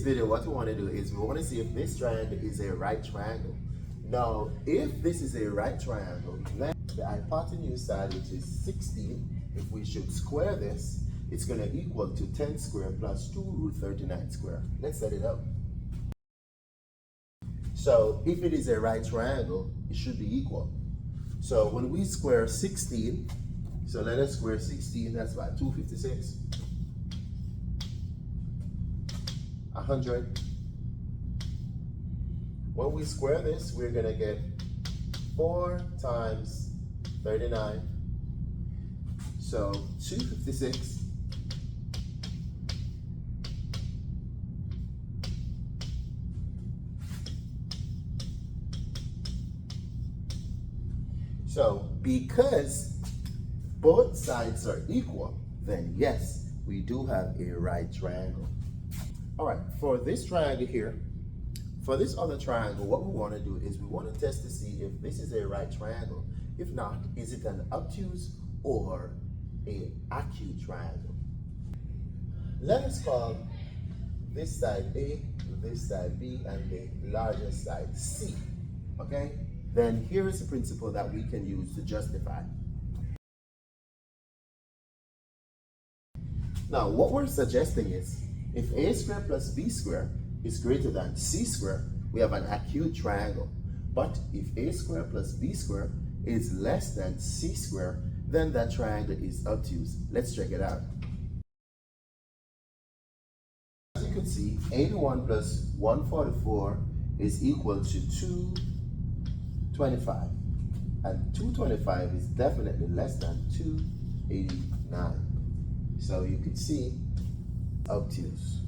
Video, what we want to do is we want to see if this triangle is a right triangle. Now, if this is a right triangle, then the hypotenuse side, which is 16, if we should square this, it's going to equal to 10 squared plus 2 root 39 squared. Let's set it up. So if it is a right triangle, it should be equal. So when we square 16, so let us square 16, that's about 256. 100. When we square this, we're going to get 4 times 39. So 256. So because both sides are equal, then yes, we do have a right triangle. All right, for this triangle here, for this other triangle, what we want to do is we want to test to see if this is a right triangle. If not, is it an obtuse or an acute triangle? Let us call this side A, this side B, and the largest side C, okay? Then here is the principle that we can use to justify. Now, what we're suggesting is, if a squared plus b squared is greater than c squared, we have an acute triangle. But if a squared plus b squared is less than c squared, then that triangle is obtuse. Let's check it out. As you can see, 81 plus 144 is equal to 225. And 225 is definitely less than 289. So you can see obtuse.